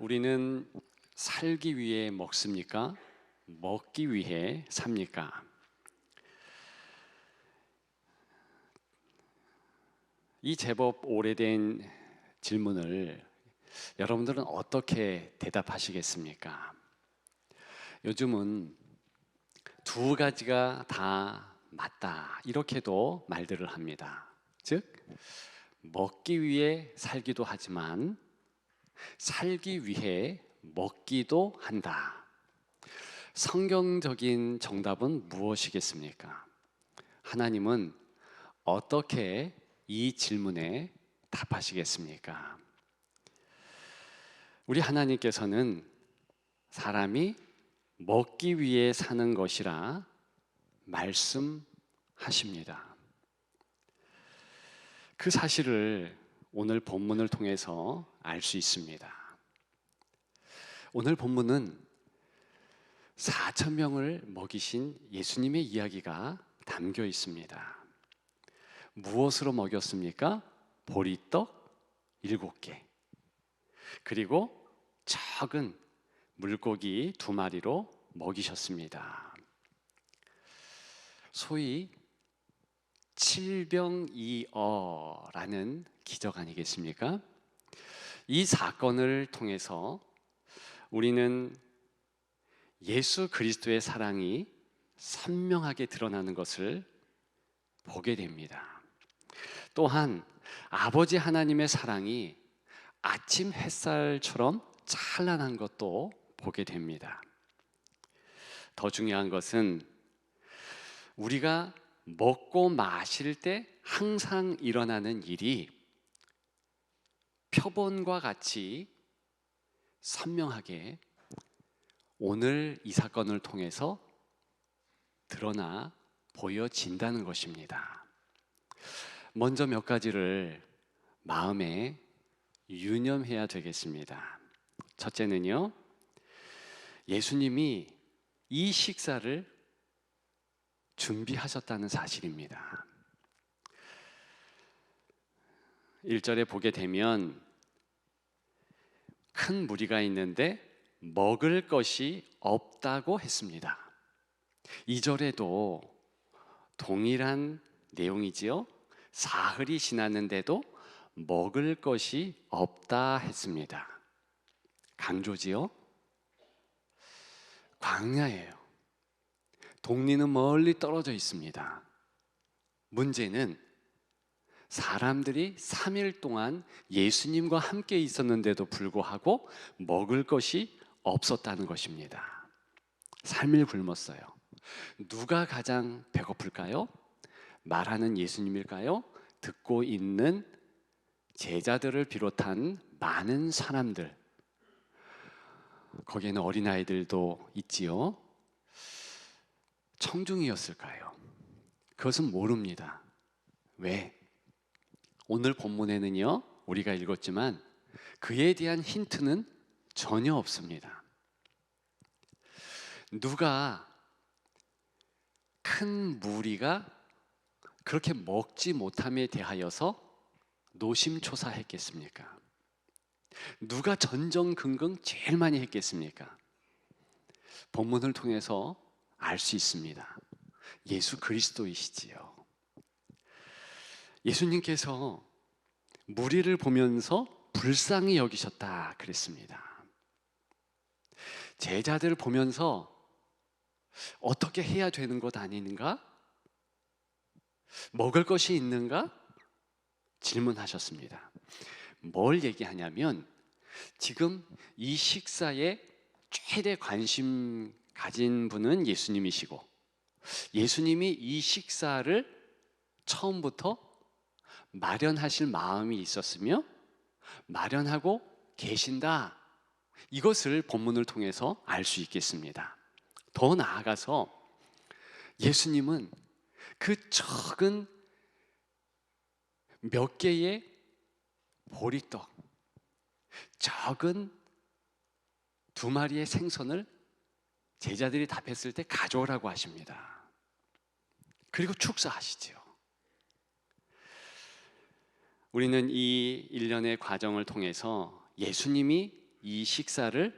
우리는 살기 위해 먹습니까? 먹기 위해 삽니까? 이 제법 오래된 질문을 여러분들은 어떻게 대답하시겠습니까? 요즘은 두 가지가 다 맞다 이렇게도 말들을 합니다. 즉 먹기 위해 살기도 하지만 살기 위해 먹기도 한다. 성경적인 정답은 무엇이겠습니까? 하나님은 어떻게 이 질문에 답하시겠습니까? 우리 하나님께서는 사람이 먹기 위해 사는 것이라 말씀하십니다. 그 사실을 오늘 본문을 통해서 알 수 있습니다. 오늘 본문은 4,000명을 먹이신 예수님의 이야기가 담겨 있습니다. 무엇으로 먹였습니까? 보리떡 7개, 그리고 적은 물고기 2마리로 먹이셨습니다. 소위 칠병이어라는 기적 아니겠습니까? 이 사건을 통해서 우리는 예수 그리스도의 사랑이 선명하게 드러나는 것을 보게 됩니다. 또한 아버지 하나님의 사랑이 아침 햇살처럼 찬란한 것도 보게 됩니다. 더 중요한 것은 우리가 먹고 마실 때 항상 일어나는 일이 표본과 같이 선명하게 오늘 이 사건을 통해서 드러나 보여진다는 것입니다. 먼저 몇 가지를 마음에 유념해야 되겠습니다. 첫째는요, 예수님이 이 식사를 준비하셨다는 사실입니다. 1절에 보게 되면 큰 무리가 있는데 먹을 것이 없다고 했습니다. 2절에도 동일한 내용이지요. 사흘이 지났는데도 먹을 것이 없다 했습니다. 강조지요. 광야예요. 동리는 멀리 떨어져 있습니다. 문제는 사람들이 3일 동안 예수님과 함께 있었는데도 불구하고 먹을 것이 없었다는 것입니다. 3일 굶었어요. 누가 가장 배고플까요? 말하는 예수님일까요? 듣고 있는 제자들을 비롯한 많은 사람들, 거기에는 어린아이들도 있지요. 청중이었을까요? 그것은 모릅니다. 왜? 오늘 본문에는요, 우리가 읽었지만 그에 대한 힌트는 전혀 없습니다. 누가 큰 무리가 그렇게 먹지 못함에 대하여서 노심초사했겠습니까? 누가 전전긍긍 제일 많이 했겠습니까? 본문을 통해서 알 수 있습니다. 예수 그리스도이시지요. 예수님께서 무리를 보면서 불쌍히 여기셨다 그랬습니다. 제자들을 보면서 어떻게 해야 되는 것 아닌가? 먹을 것이 있는가? 질문하셨습니다. 뭘 얘기하냐면 지금 이 식사에 최대 관심 가진 분은 예수님이시고 예수님이 이 식사를 처음부터 마련하실 마음이 있었으며 마련하고 계신다. 이것을 본문을 통해서 알 수 있겠습니다. 더 나아가서 예수님은 그 적은 몇 개의 보리떡, 적은 2마리의 생선을 제자들이 답했을 때 가져오라고 하십니다. 그리고 축사하시지요. 우리는 이 일련의 과정을 통해서 예수님이 이 식사를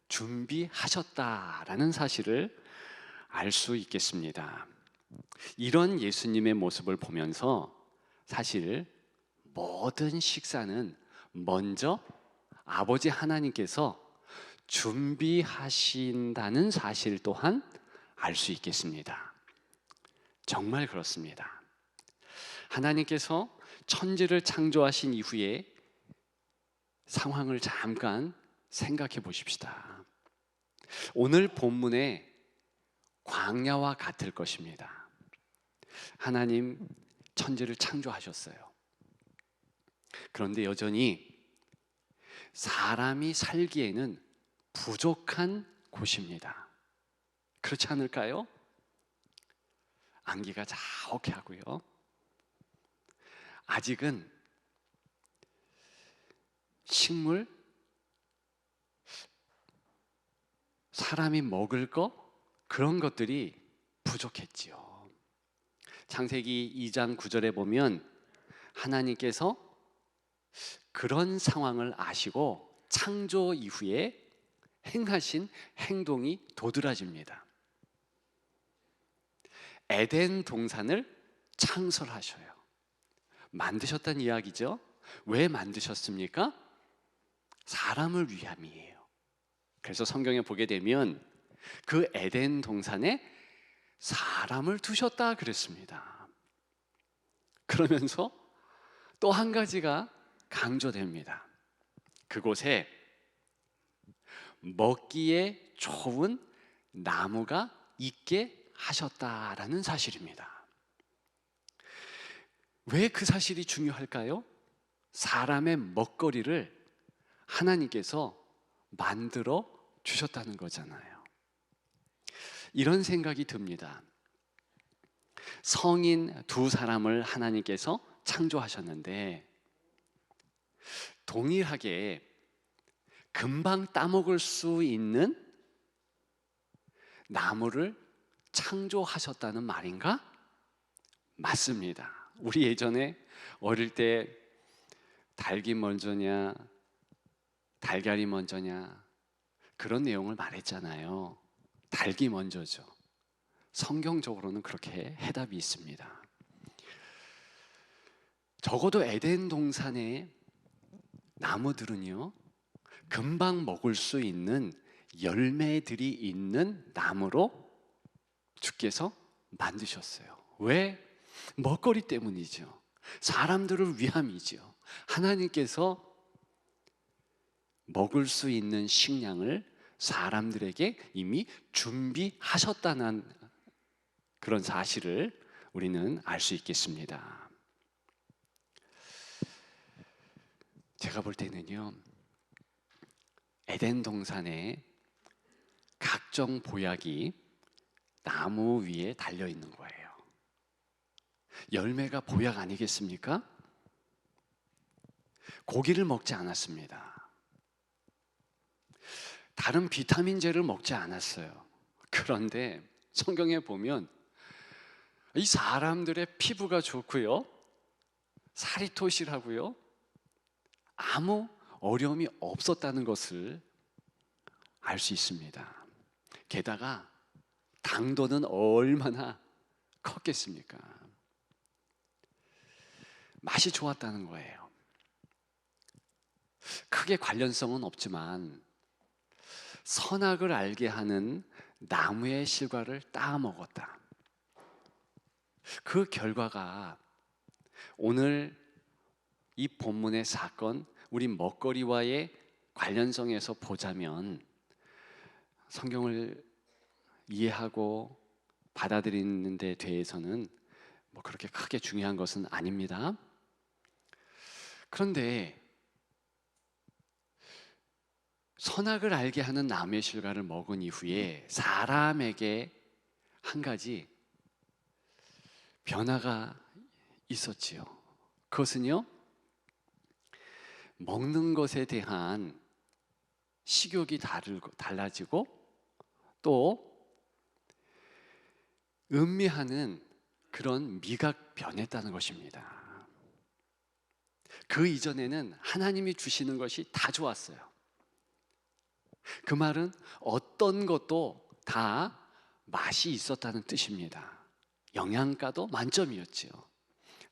준비하셨다라는 사실을 알 수 있겠습니다. 이런 예수님의 모습을 보면서 사실 모든 식사는 먼저 아버지 하나님께서 준비하신다는 사실 또한 알 수 있겠습니다. 정말 그렇습니다. 하나님께서 천지를 창조하신 이후에 상황을 잠깐 생각해 보십시다. 오늘 본문의 광야와 같을 것입니다. 하나님 천지를 창조하셨어요. 그런데 여전히 사람이 살기에는 부족한 곳입니다. 그렇지 않을까요? 안개가 자욱해 하고요. 아직은 식물, 사람이 먹을 거 그런 것들이 부족했지요. 창세기 2장 9절에 보면 하나님께서 그런 상황을 아시고 창조 이후에 행하신 행동이 도드라집니다. 에덴 동산을 창설하셔요. 만드셨다는 이야기죠. 왜 만드셨습니까? 사람을 위함이에요. 그래서 성경에 보게 되면 그 에덴 동산에 사람을 두셨다 그랬습니다. 그러면서 또 한 가지가 강조됩니다. 그곳에 먹기에 좋은 나무가 있게 하셨다라는 사실입니다. 왜 그 사실이 중요할까요? 사람의 먹거리를 하나님께서 만들어 주셨다는 거잖아요. 이런 생각이 듭니다. 성인 두 사람을 하나님께서 창조하셨는데 동일하게 금방 따먹을 수 있는 나무를 창조하셨다는 말인가? 맞습니다. 우리 예전에 어릴 때 닭이 먼저냐 달걀이 먼저냐 그런 내용을 말했잖아요. 닭이 먼저죠. 성경적으로는 그렇게 해답이 있습니다. 적어도 에덴 동산의 나무들은요, 금방 먹을 수 있는 열매들이 있는 나무로 주께서 만드셨어요. 왜? 먹거리 때문이죠. 사람들을 위함이죠. 하나님께서 먹을 수 있는 식량을 사람들에게 이미 준비하셨다는 그런 사실을 우리는 알 수 있겠습니다. 제가 볼 때는요, 에덴 동산에 각종 보약이 나무 위에 달려 있는 거예요. 열매가 보약 아니겠습니까? 고기를 먹지 않았습니다. 다른 비타민제를 먹지 않았어요. 그런데 성경에 보면 이 사람들의 피부가 좋고요, 살이 토실하고요, 아무 어려움이 없었다는 것을 알 수 있습니다. 게다가 당도는 얼마나 컸겠습니까? 맛이 좋았다는 거예요. 크게 관련성은 없지만 선악을 알게 하는 나무의 실과를 따 먹었다. 그 결과가 오늘 이 본문의 사건, 우리 먹거리와의 관련성에서 보자면 성경을 이해하고 받아들이는 데 대해서는 뭐 그렇게 크게 중요한 것은 아닙니다. 그런데 선악을 알게 하는 나무의 실과를 먹은 이후에 사람에게 한 가지 변화가 있었지요. 그것은요, 먹는 것에 대한 식욕이 달라지고 또 음미하는 그런 미각 변했다는 것입니다. 그 이전에는 하나님이 주시는 것이 다 좋았어요. 그 말은 어떤 것도 다 맛이 있었다는 뜻입니다. 영양가도 만점이었지요.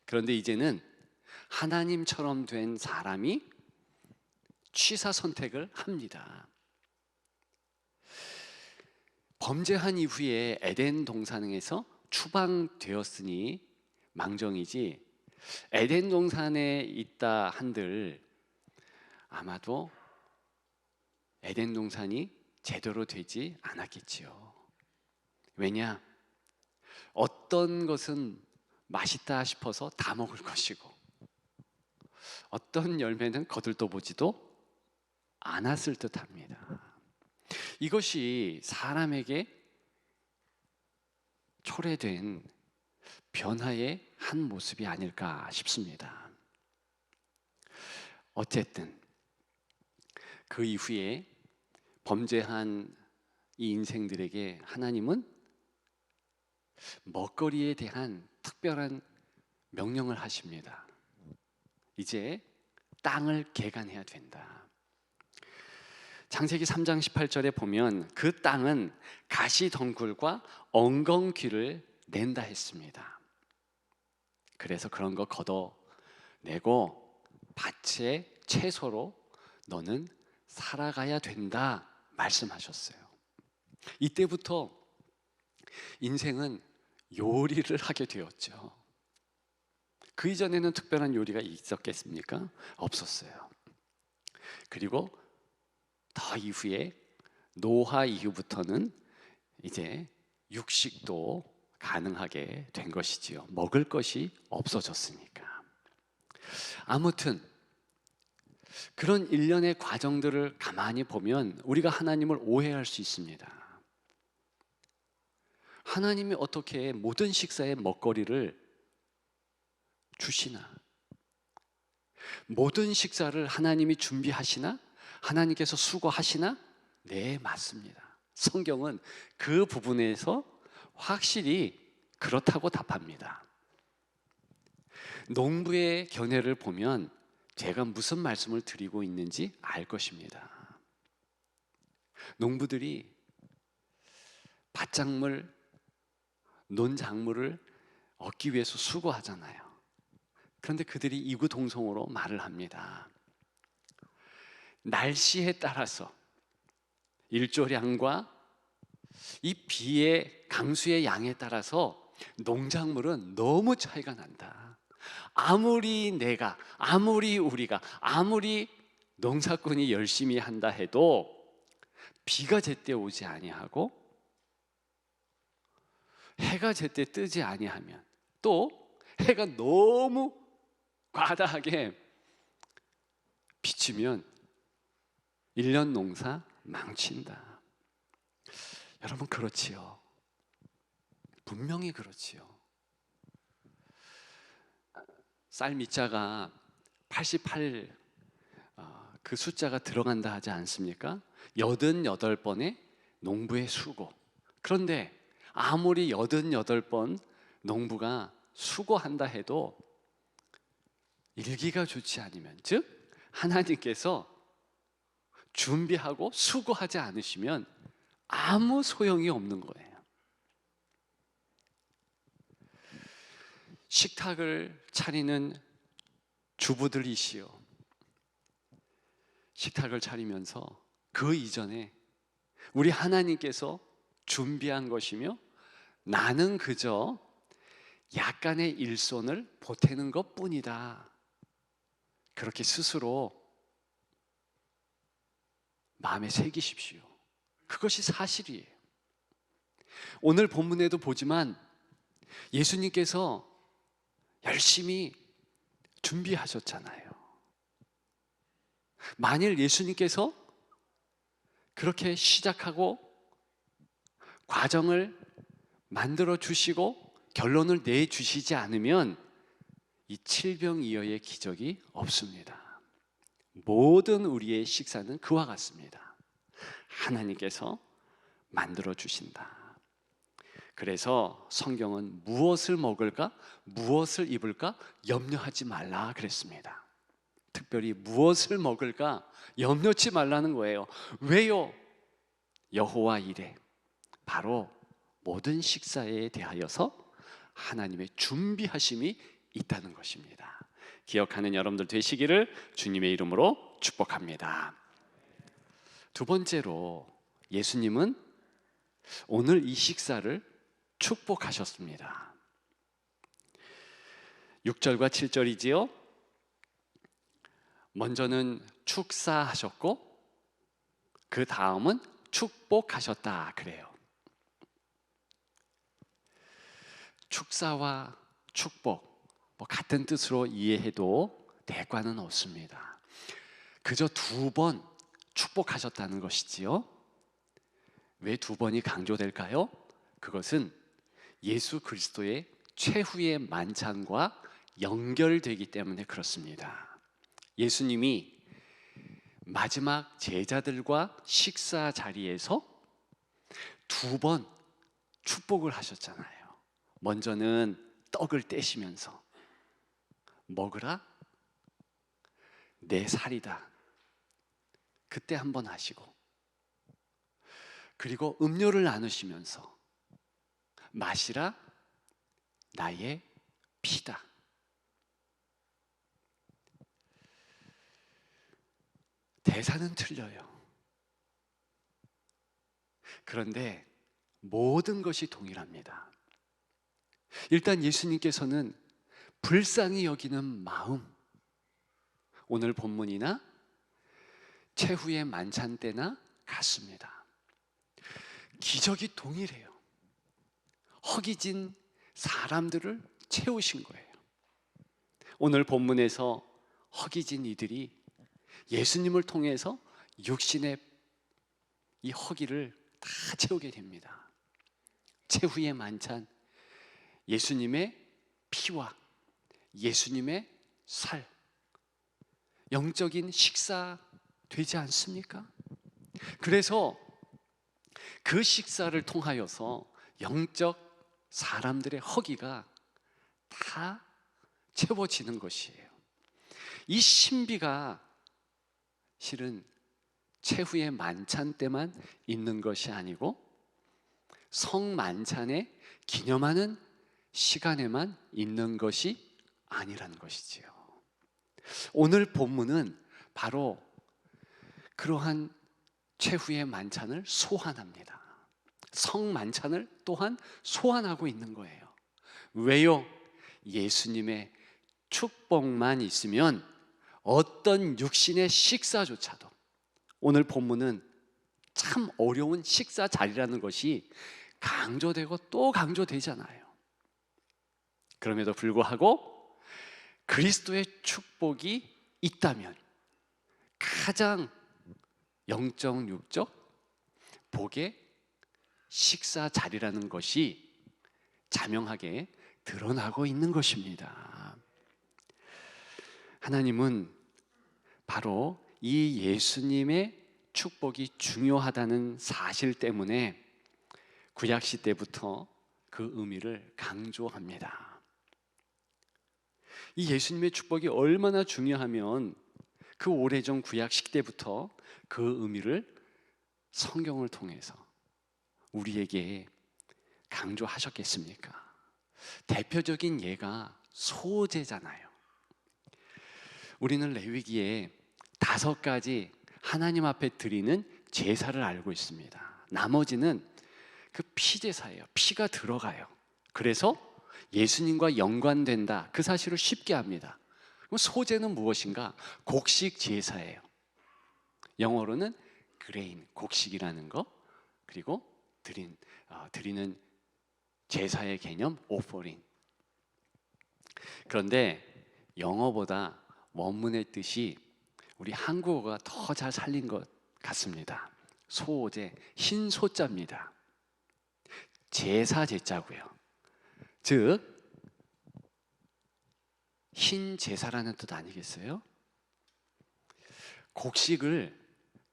그런데 이제는 하나님처럼 된 사람이 취사 선택을 합니다. 범죄한 이후에 에덴 동산에서 추방되었으니 망정이지, 에덴 동산에 있다 한들 아마도 에덴 동산이 제대로 되지 않았겠지요. 왜냐? 어떤 것은 맛있다 싶어서 다 먹을 것이고, 어떤 열매는 거들떠보지도 않았을 듯합니다. 이것이 사람에게 초래된 변화의 한 모습이 아닐까 싶습니다. 어쨌든 그 이후에 범죄한 이 인생들에게 하나님은 먹거리에 대한 특별한 명령을 하십니다. 이제 땅을 개간해야 된다. 창세기 3장 18절에 보면 그 땅은 가시덩굴과 엉겅퀴를 낸다 했습니다. 그래서 그런 거 걷어내고 밭의 채소로 너는 살아가야 된다 말씀하셨어요. 이때부터 인생은 요리를 하게 되었죠. 그 이전에는 특별한 요리가 있었겠습니까? 없었어요. 그리고 더 이후에 노아 이후부터는 이제 육식도 가능하게 된 것이지요. 먹을 것이 없어졌으니까. 아무튼 그런 일련의 과정들을 가만히 보면 우리가 하나님을 오해할 수 있습니다. 하나님이 어떻게 모든 식사에 먹거리를 주시나? 모든 식사를 하나님이 준비하시나? 하나님께서 수고하시나? 네, 맞습니다. 성경은 그 부분에서 확실히 그렇다고 답합니다. 농부의 견해를 보면 제가 무슨 말씀을 드리고 있는지 알 것입니다. 농부들이 밭작물, 논작물을 얻기 위해서 수고하잖아요. 그런데 그들이 이구동성으로 말을 합니다. 날씨에 따라서 일조량과 이 비의 강수의 양에 따라서 농작물은 너무 차이가 난다. 아무리 우리가 농사꾼이 열심히 한다 해도 비가 제때 오지 아니하고 해가 제때 뜨지 아니하면, 또 해가 너무 과다하게 비치면 1년 농사 망친다. 여러분, 그렇지요. 분명히 그렇지요. 쌀 밑자가 88, 그 숫자가 들어간다 하지 않습니까? 88번의 농부의 수고. 그런데 아무리 88번 농부가 수고한다 해도 일기가 좋지 않으면, 즉 하나님께서 준비하고 수고하지 않으시면 아무 소용이 없는 거예요. 식탁을 차리는 주부들이시여, 식탁을 차리면서 그 이전에 우리 하나님께서 준비한 것이며 나는 그저 약간의 일손을 보태는 것뿐이다, 그렇게 스스로 마음에 새기십시오. 그것이 사실이에요. 오늘 본문에도 보지만 예수님께서 열심히 준비하셨잖아요. 만일 예수님께서 그렇게 시작하고 과정을 만들어 주시고 결론을 내주시지 않으면 이 칠병이어의 기적이 없습니다. 모든 우리의 식사는 그와 같습니다. 하나님께서 만들어 주신다. 그래서 성경은 무엇을 먹을까, 무엇을 입을까 염려하지 말라 그랬습니다. 특별히 무엇을 먹을까 염려치 말라는 거예요. 왜요? 여호와 이레, 바로 모든 식사에 대하여서 하나님의 준비하심이 있다는 것입니다. 기억하는 여러분들 되시기를 주님의 이름으로 축복합니다. 두 번째로 예수님은 오늘 이 식사를 축복하셨습니다. 6절과 7절이지요. 먼저는 축사하셨고 그 다음은 축복하셨다 그래요. 축사와 축복 같은 뜻으로 이해해도 대과는 없습니다. 그저 두 번 축복하셨다는 것이지요. 왜 두 번이 강조될까요? 그것은 예수 그리스도의 최후의 만찬과 연결되기 때문에 그렇습니다. 예수님이 마지막 제자들과 식사 자리에서 두 번 축복을 하셨잖아요. 먼저는 떡을 떼시면서 먹으라, 내 살이다, 그때 한번 하시고, 그리고 음료를 나누시면서 마시라, 나의 피다. 대사는 틀려요. 그런데 모든 것이 동일합니다. 일단 예수님께서는 불쌍히 여기는 마음, 오늘 본문이나 최후의 만찬 때나 같습니다. 기적이 동일해요. 허기진 사람들을 채우신 거예요. 오늘 본문에서 허기진 이들이 예수님을 통해서 육신의 이 허기를 다 채우게 됩니다. 최후의 만찬, 예수님의 피와 예수님의 살, 영적인 식사 되지 않습니까? 그래서 그 식사를 통하여서 영적 사람들의 허기가 다 채워지는 것이에요. 이 신비가 실은 최후의 만찬 때만 있는 것이 아니고 성만찬에 기념하는 시간에만 있는 것이 아니라는 것이지요. 오늘 본문은 바로 그러한 최후의 만찬을 소환합니다. 성만찬을 또한 소환하고 있는 거예요. 왜요? 예수님의 축복만 있으면 어떤 육신의 식사조차도, 오늘 본문은 참 어려운 식사 자리라는 것이 강조되고 또 강조되잖아요. 그럼에도 불구하고 그리스도의 축복이 있다면 가장 영적, 육적 복의 식사 자리라는 것이 자명하게 드러나고 있는 것입니다. 하나님은 바로 이 예수님의 축복이 중요하다는 사실 때문에 구약 시대부터 그 의미를 강조합니다. 이 예수님의 축복이 얼마나 중요하면 그 오래전 구약 시대부터 그 의미를 성경을 통해서 우리에게 강조하셨겠습니까? 대표적인 예가 소제잖아요. 우리는 레위기에 5가지 하나님 앞에 드리는 제사를 알고 있습니다. 나머지는 그 피제사예요. 피가 들어가요. 그래서 예수님과 연관된다, 그 사실을 쉽게 합니다. 그럼 소제는 무엇인가? 곡식 제사예요. 영어로는 그레인, 곡식이라는 거. 그리고 드리는 제사의 개념, 오퍼링. 그런데 영어보다 원문의 뜻이 우리 한국어가 더 잘 살린 것 같습니다. 소제, 흰 소자입니다. 제사 제자고요. 즉 흰 제사라는 뜻 아니겠어요? 곡식을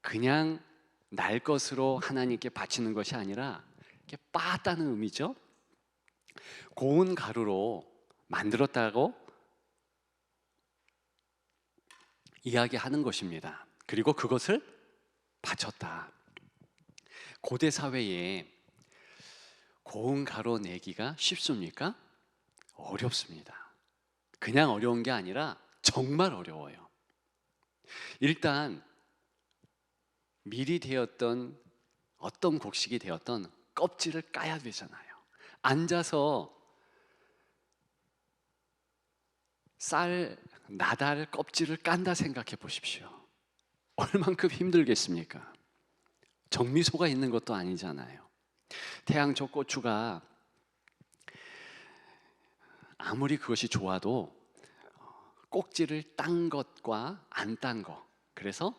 그냥 날 것으로 하나님께 바치는 것이 아니라 이렇게 빻다는 의미죠. 고운 가루로 만들었다고 이야기하는 것입니다. 그리고 그것을 바쳤다. 고대 사회에 고운 가루 내기가 쉽습니까? 어렵습니다. 그냥 어려운 게 아니라 정말 어려워요. 일단 미리 되었던 어떤 곡식이 되었던 껍질을 까야 되잖아요. 앉아서 나달 껍질을 깐다 생각해 보십시오. 얼만큼 힘들겠습니까? 정미소가 있는 것도 아니잖아요. 태양초 고추가 아무리 그것이 좋아도 꼭지를 딴 것과 안 딴 것, 그래서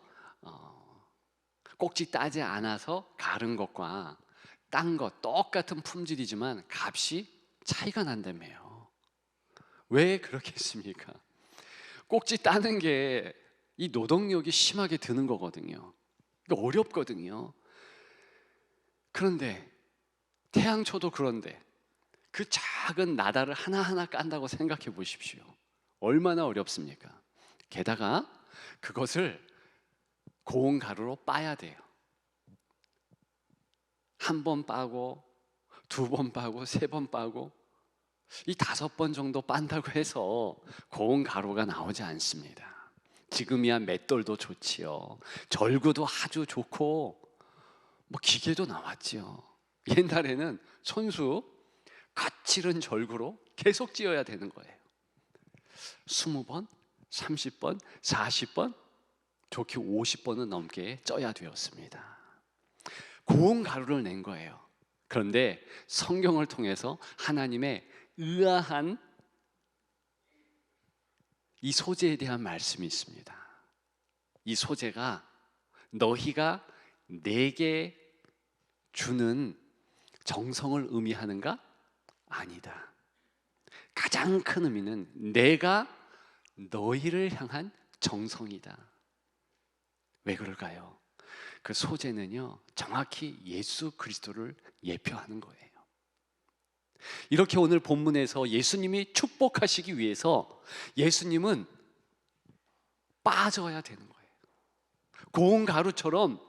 꼭지 따지 않아서 가른 것과 딴 것 똑같은 품질이지만 값이 차이가 난다며요. 왜 그렇겠습니까? 꼭지 따는 게 이 노동력이 심하게 드는 거거든요. 어렵거든요. 그런데 태양초도 그런데 그 작은 나달을 하나하나 깐다고 생각해 보십시오. 얼마나 어렵습니까? 게다가 그것을 고운 가루로 빻아야 돼요. 한 번 빻고, 두 번 빻고, 세 번 빻고, 이 5번 정도 빤다고 해서 고운 가루가 나오지 않습니다. 지금이야 맷돌도 좋지요. 절구도 아주 좋고, 뭐 기계도 나왔지요. 옛날에는 손수 거칠은 절구로 계속 찧어야 되는 거예요. 20번, 30번, 40번, 좋게 50번은 넘게 쪄야 되었습니다. 고운 가루를 낸 거예요. 그런데 성경을 통해서 하나님의 의아한 이 소재에 대한 말씀이 있습니다. 이 소재가 너희가 내게 주는 정성을 의미하는가? 아니다. 가장 큰 의미는 내가 너희를 향한 정성이다. 왜 그럴까요? 그 소재는요, 정확히 예수 그리스도를 예표하는 거예요. 이렇게 오늘 본문에서 예수님이 축복하시기 위해서 예수님은 빠져야 되는 거예요. 고운 가루처럼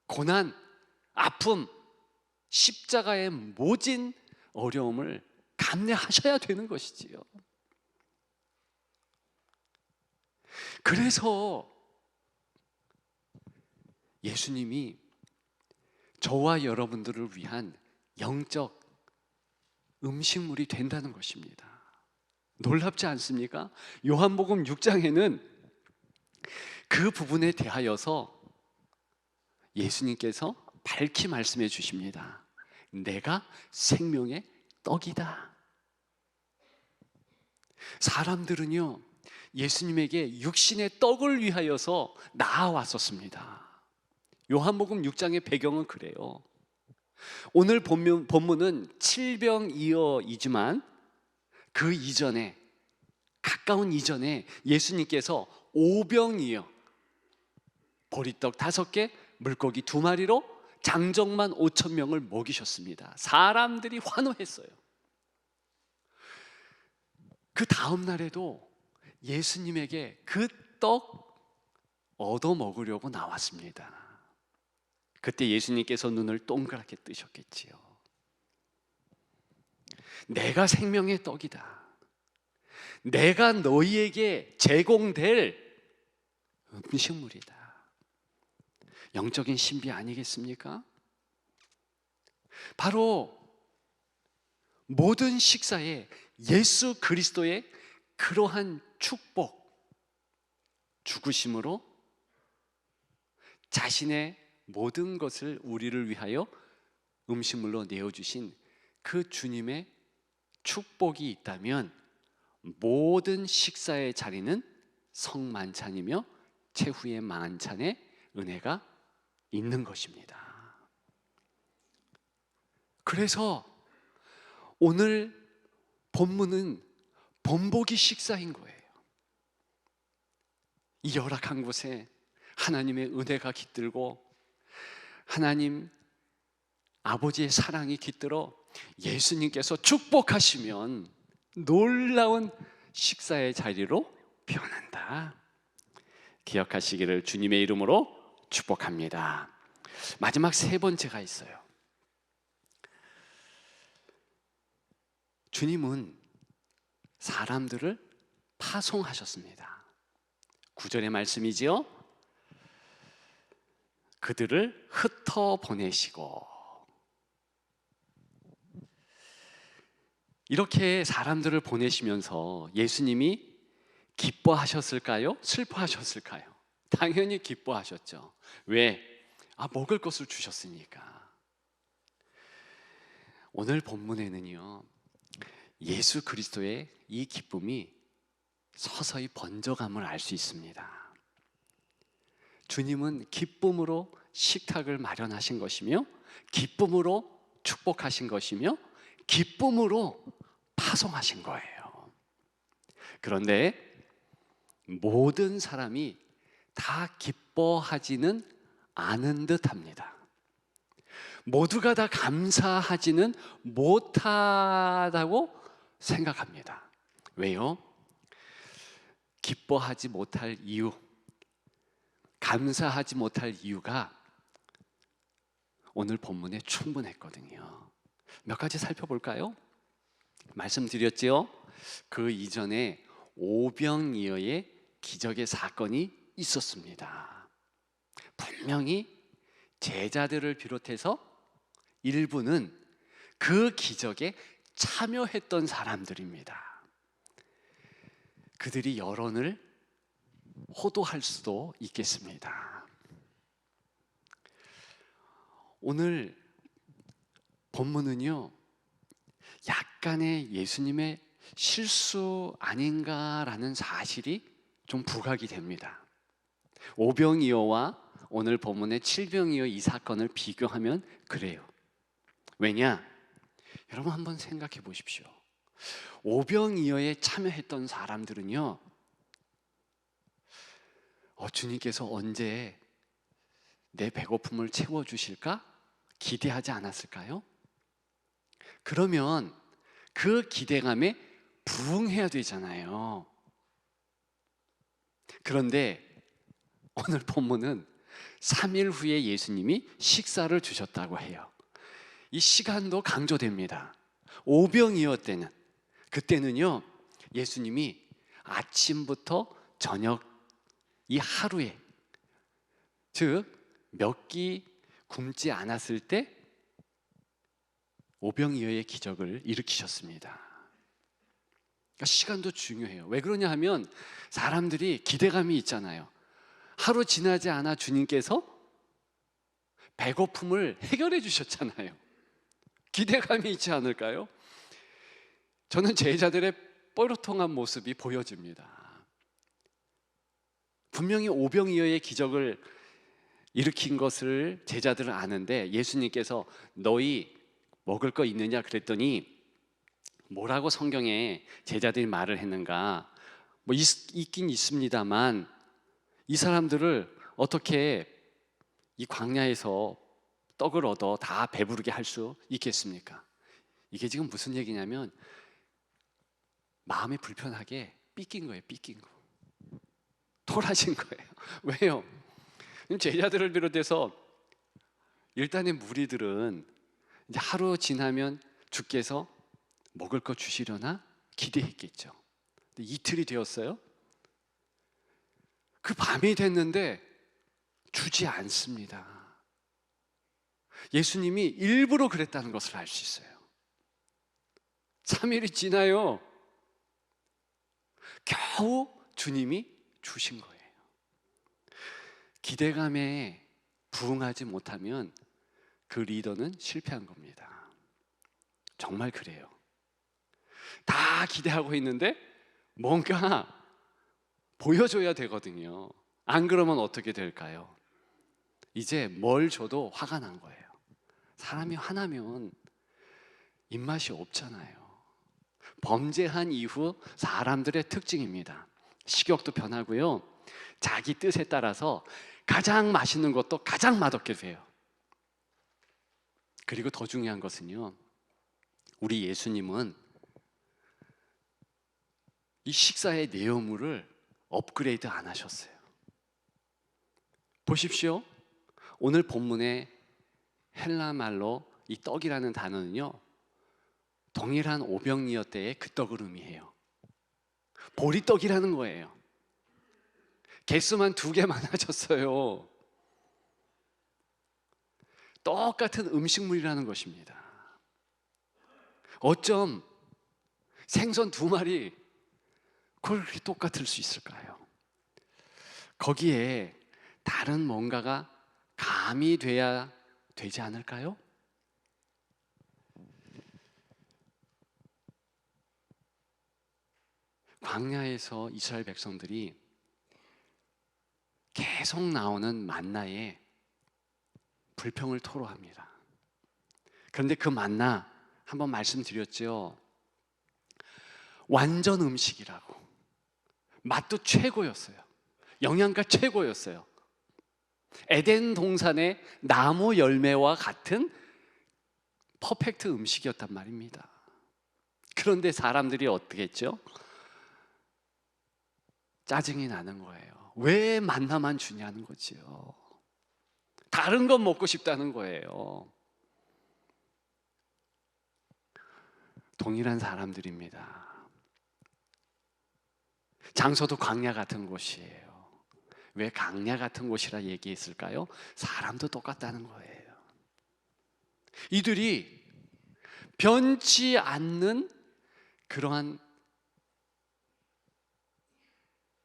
고난, 아픔, 십자가의 모진 어려움을 감내하셔야 되는 것이지요. 그래서 예수님이 저와 여러분들을 위한 영적 음식물이 된다는 것입니다. 놀랍지 않습니까? 요한복음 6장에는 그 부분에 대하여서 예수님께서 밝히 말씀해 주십니다. 내가 생명의 떡이다. 사람들은요, 예수님에게 육신의 떡을 위하여서 나아왔었습니다. 요한복음 6장의 배경은 그래요. 오늘 본문은 칠병이어이지만 그 이전에, 가까운 이전에 예수님께서 오병이어, 보리떡 5개, 물고기 2마리로 장정만 5,000명을 먹이셨습니다. 사람들이 환호했어요. 그 다음 날에도 예수님에게 그 떡 얻어 먹으려고 나왔습니다. 그때 예수님께서 눈을 동그랗게 뜨셨겠지요. 내가 생명의 떡이다. 내가 너희에게 제공될 음식물이다. 영적인 신비 아니겠습니까? 바로 모든 식사에 예수 그리스도의 그러한 축복, 죽으심으로 자신의 모든 것을 우리를 위하여 음식물로 내어주신 그 주님의 축복이 있다면 모든 식사의 자리는 성만찬이며 최후의 만찬의 은혜가 있는 것입니다. 그래서 오늘 본문은 본보기 식사인 거예요. 이 열악한 곳에 하나님의 은혜가 깃들고 하나님 아버지의 사랑이 깃들어 예수님께서 축복하시면 놀라운 식사의 자리로 변한다. 기억하시기를 주님의 이름으로 축복합니다. 마지막 세 번째가 있어요. 주님은 사람들을 파송하셨습니다. 9절의 말씀이지요. 그들을 흩어 보내시고. 이렇게 사람들을 보내시면서 예수님이 기뻐하셨을까요? 슬퍼하셨을까요? 당연히 기뻐하셨죠. 왜? 먹을 것을 주셨으니까. 오늘 본문에는요, 예수 그리스도의 이 기쁨이 서서히 번져감을 알 수 있습니다. 주님은 기쁨으로 식탁을 마련하신 것이며, 기쁨으로 축복하신 것이며, 기쁨으로 파송하신 거예요. 그런데 모든 사람이 다 기뻐하지는 않은 듯합니다. 모두가 다 감사하지는 못하다고 생각합니다. 왜요? 기뻐하지 못할 이유, 감사하지 못할 이유가 오늘 본문에 충분했거든요. 몇 가지 살펴볼까요? 말씀드렸지요? 그 이전에 오병이어의 기적의 사건이 있었습니다. 분명히 제자들을 비롯해서 일부는 그 기적에 참여했던 사람들입니다. 그들이 여론을 호도할 수도 있겠습니다. 오늘 본문은요, 약간의 예수님의 실수 아닌가라는 사실이 좀 부각이 됩니다. 오병이어와 오늘 본문의 칠병이어 이 사건을 비교하면 그래요. 왜냐? 여러분 한번 생각해 보십시오. 오병이어에 참여했던 사람들은요, 주님께서 언제 내 배고픔을 채워주실까? 기대하지 않았을까요? 그러면 그 기대감에 부응해야 되잖아요. 그런데 오늘 본문은 3일 후에 예수님이 식사를 주셨다고 해요. 이 시간도 강조됩니다. 오병이어 때는, 그때는요, 예수님이 아침부터 저녁 이 하루에, 즉 몇 끼 굶지 않았을 때 오병이어의 기적을 일으키셨습니다. 그러니까 시간도 중요해요. 왜 그러냐 하면 사람들이 기대감이 있잖아요. 하루 지나지 않아 주님께서 배고픔을 해결해 주셨잖아요. 기대감이 있지 않을까요? 저는 제자들의 뽀로통한 모습이 보여집니다. 분명히 오병이어의 기적을 일으킨 것을 제자들은 아는데 예수님께서 너희 먹을 거 있느냐 그랬더니 뭐라고 성경에 제자들이 말을 했는가? 있긴 있습니다만 이 사람들을 어떻게 이 광야에서 떡을 얻어 다 배부르게 할 수 있겠습니까? 이게 지금 무슨 얘기냐면 마음이 불편하게 삐낀 거예요. 삐낀 거. 돌아진 거예요. 왜요? 제자들을 비롯해서 일단의 무리들은 이제 하루 지나면 주께서 먹을 거 주시려나 기대했겠죠. 근데 이틀이 되었어요. 그 밤이 됐는데 주지 않습니다. 예수님이 일부러 그랬다는 것을 알 수 있어요. 3일이 지나요. 겨우 주님이 주신 거예요. 기대감에 부응하지 못하면 그 리더는 실패한 겁니다. 정말 그래요. 다 기대하고 있는데 뭔가 보여줘야 되거든요. 안 그러면 어떻게 될까요? 이제 뭘 줘도 화가 난 거예요. 사람이 화나면 입맛이 없잖아요. 범죄한 이후 사람들의 특징입니다. 식욕도 변하고요, 자기 뜻에 따라서 가장 맛있는 것도 가장 맛없게 돼요. 그리고 더 중요한 것은요, 우리 예수님은 이 식사의 내용물을 업그레이드 안 하셨어요. 보십시오. 오늘 본문에 헬라 말로 이 떡이라는 단어는요, 동일한 오병이어 때의 그 떡을 의미해요. 보리떡이라는 거예요. 개수만 2개 많아졌어요. 똑같은 음식물이라는 것입니다. 어쩜 생선 2마리 그렇게 똑같을 수 있을까요? 거기에 다른 뭔가가 가미돼야 되지 않을까요? 광야에서 이스라엘 백성들이 계속 나오는 만나에 불평을 토로합니다. 그런데 그 만나 한번 말씀드렸죠. 완전 음식이라고. 맛도 최고였어요. 영양가 최고였어요. 에덴 동산의 나무 열매와 같은 퍼펙트 음식이었단 말입니다. 그런데 사람들이 어떻게 했죠? 짜증이 나는 거예요. 왜 만나만 주냐는 거지요. 다른 건 먹고 싶다는 거예요. 동일한 사람들입니다. 장소도 광야 같은 곳이에요. 왜 광야 같은 곳이라 얘기했을까요? 사람도 똑같다는 거예요. 이들이 변치 않는 그러한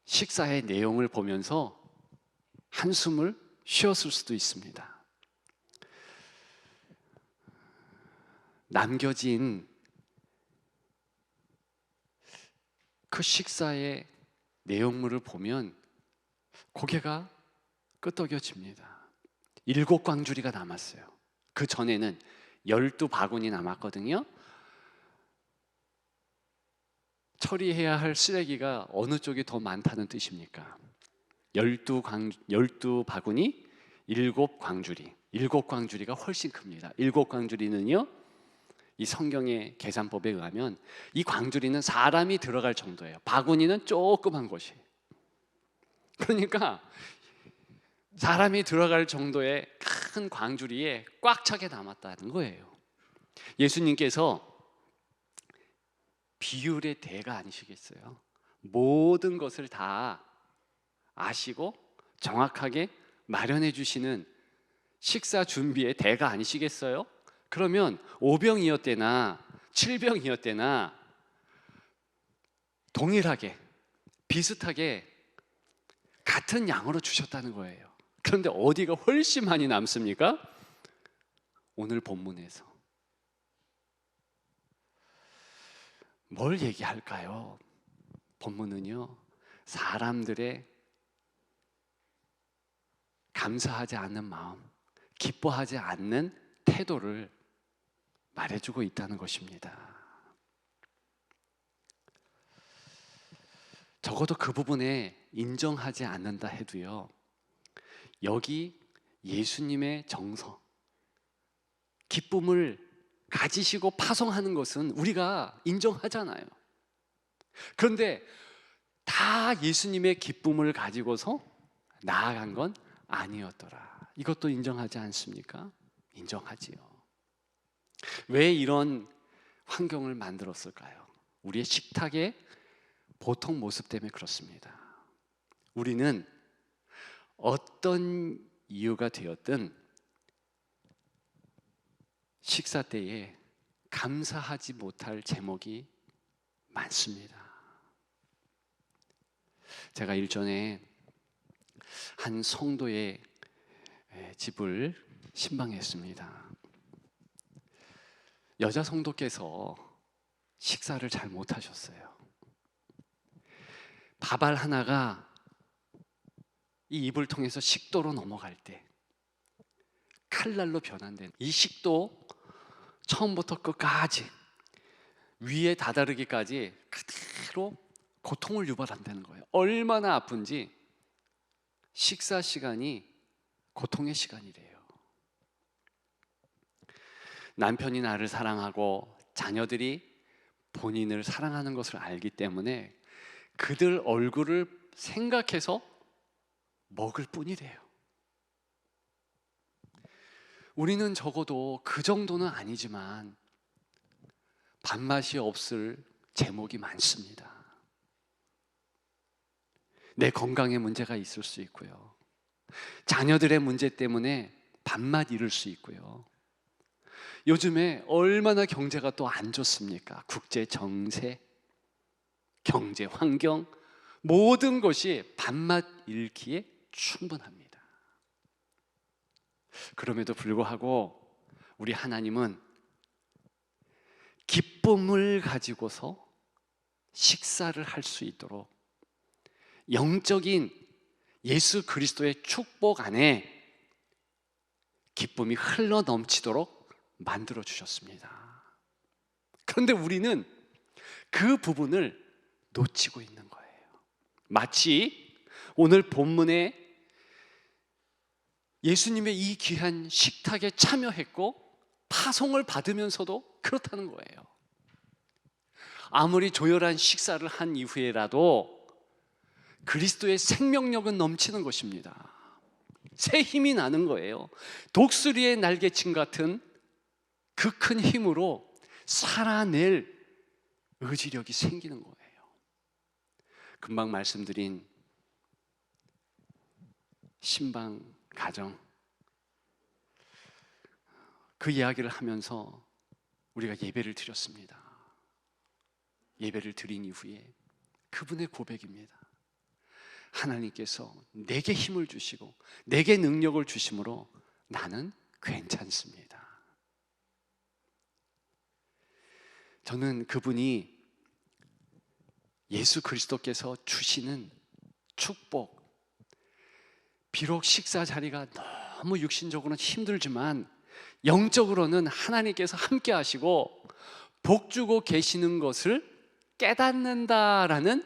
식사의 내용을 보면서 한숨을 쉬었을 수도 있습니다. 남겨진 그 식사의 내용물을 보면 고개가 끄덕여집니다. 7광주리가 남았어요. 그 전에는 12바구니 남았거든요. 처리해야 할 쓰레기가 어느 쪽이 더 많다는 뜻입니까? 12바구니, 7광주리. 7광주리가 훨씬 큽니다. 7광주리는요, 이 성경의 계산법에 의하면 이 광주리는 사람이 들어갈 정도예요. 바구니는 조그만 곳이에요. 그러니까 사람이 들어갈 정도의 큰 광주리에 꽉 차게 남았다는 거예요. 예수님께서 비율의 대가 아니시겠어요? 모든 것을 다 아시고 정확하게 마련해 주시는 식사 준비의 대가 아니시겠어요? 그러면 5병이었대나 7병이었대나 동일하게 비슷하게 같은 양으로 주셨다는 거예요. 그런데 어디가 훨씬 많이 남습니까? 오늘 본문에서 뭘 얘기할까요? 본문은요, 사람들의 감사하지 않는 마음, 기뻐하지 않는 태도를 말해주고 있다는 것입니다. 적어도 그 부분에 인정하지 않는다 해도요, 여기 예수님의 정서, 기쁨을 가지시고 파송하는 것은 우리가 인정하잖아요. 그런데 다 예수님의 기쁨을 가지고서 나아간 건 아니었더라. 이것도 인정하지 않습니까? 인정하지요. 왜 이런 환경을 만들었을까요? 우리의 식탁의 보통 모습 때문에 그렇습니다. 우리는 어떤 이유가 되었든 식사 때에 감사하지 못할 제목이 많습니다. 제가 일전에 한 성도의 집을 신방했습니다. 여자 성도께서 식사를 잘 못하셨어요. 밥알 하나가 이 입을 통해서 식도로 넘어갈 때 칼날로 변환된 이 식도 처음부터 끝까지 위에 다다르기까지 그대로 고통을 유발한다는 거예요. 얼마나 아픈지 식사 시간이 고통의 시간이래요. 남편이 나를 사랑하고 자녀들이 본인을 사랑하는 것을 알기 때문에 그들 얼굴을 생각해서 먹을 뿐이래요. 우리는 적어도 그 정도는 아니지만 밥맛이 없을 제목이 많습니다. 내 건강에 문제가 있을 수 있고요. 자녀들의 문제 때문에 밥맛 잃을 수 있고요. 요즘에 얼마나 경제가 또 안 좋습니까? 국제 정세, 경제 환경, 모든 것이 밥맛 잃기에 충분합니다. 그럼에도 불구하고 우리 하나님은 기쁨을 가지고서 식사를 할 수 있도록 영적인 예수 그리스도의 축복 안에 기쁨이 흘러 넘치도록 만들어 주셨습니다. 그런데 우리는 그 부분을 놓치고 있는 거예요. 마치 오늘 본문에 예수님의 이 귀한 식탁에 참여했고 파송을 받으면서도 그렇다는 거예요. 아무리 조열한 식사를 한 이후에라도 그리스도의 생명력은 넘치는 것입니다. 새 힘이 나는 거예요. 독수리의 날개침 같은 그 큰 힘으로 살아낼 의지력이 생기는 거예요. 금방 말씀드린 신방 가정, 그 이야기를 하면서 우리가 예배를 드렸습니다. 예배를 드린 이후에 그분의 고백입니다. 하나님께서 내게 힘을 주시고 내게 능력을 주심으로 나는 괜찮습니다. 저는 그분이 예수 그리스도께서 주시는 축복, 비록 식사 자리가 너무 육신적으로는 힘들지만 영적으로는 하나님께서 함께 하시고 복 주고 계시는 것을 깨닫는다라는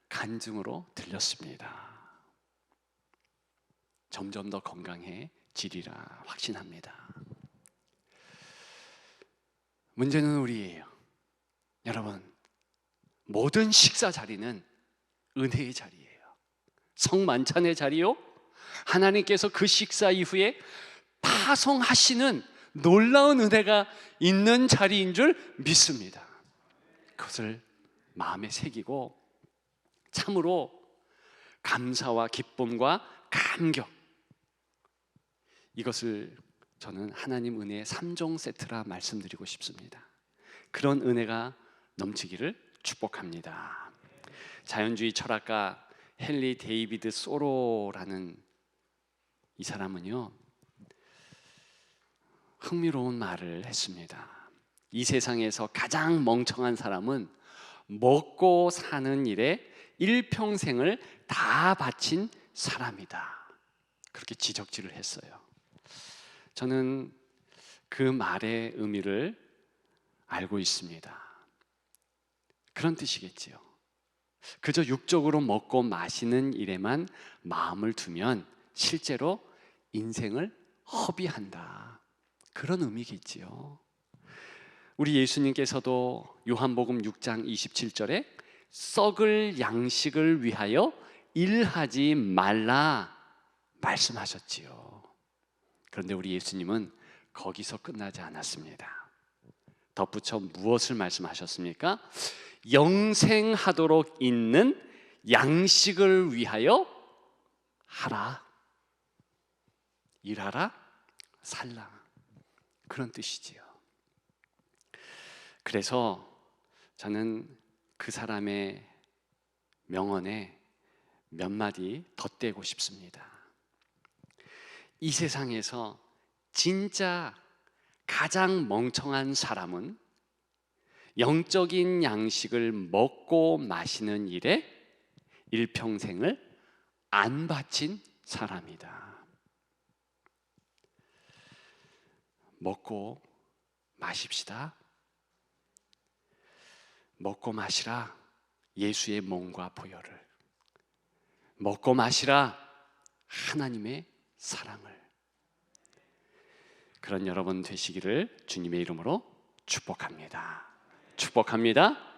간증으로 들렸습니다. 점점 더 건강해지리라 확신합니다. 문제는 우리예요. 여러분, 모든 식사 자리는 은혜의 자리예요. 성만찬의 자리요, 하나님께서 그 식사 이후에 파송하시는 놀라운 은혜가 있는 자리인 줄 믿습니다. 그것을 마음에 새기고 참으로 감사와 기쁨과 감격, 이것을 저는 하나님 은혜의 3종 세트라 말씀드리고 싶습니다. 그런 은혜가 넘치기를 축복합니다. 자연주의 철학가 헨리 데이비드 소로라는 이 사람은요, 흥미로운 말을 했습니다. 이 세상에서 가장 멍청한 사람은 먹고 사는 일에 일평생을 다 바친 사람이다. 그렇게 지적질을 했어요. 저는 그 말의 의미를 알고 있습니다. 그런 뜻이겠지요. 그저 육적으로 먹고 마시는 일에만 마음을 두면 실제로 인생을 허비한다, 그런 의미겠지요. 우리 예수님께서도 요한복음 6장 27절에 썩을 양식을 위하여 일하지 말라 말씀하셨지요. 그런데 우리 예수님은 거기서 끝나지 않았습니다. 덧붙여 무엇을 말씀하셨습니까? 영생하도록 있는 양식을 위하여 하라, 일하라, 살라, 그런 뜻이지요. 그래서 저는 그 사람의 명언에 몇 마디 덧대고 싶습니다. 이 세상에서 진짜 가장 멍청한 사람은 영적인 양식을 먹고 마시는 일에 일평생을 안 바친 사람이다. 먹고 마십시다. 먹고 마시라 예수의 몸과 보혈을, 먹고 마시라 하나님의 사랑을. 그런 여러분 되시기를 주님의 이름으로 축복합니다. 축복합니다.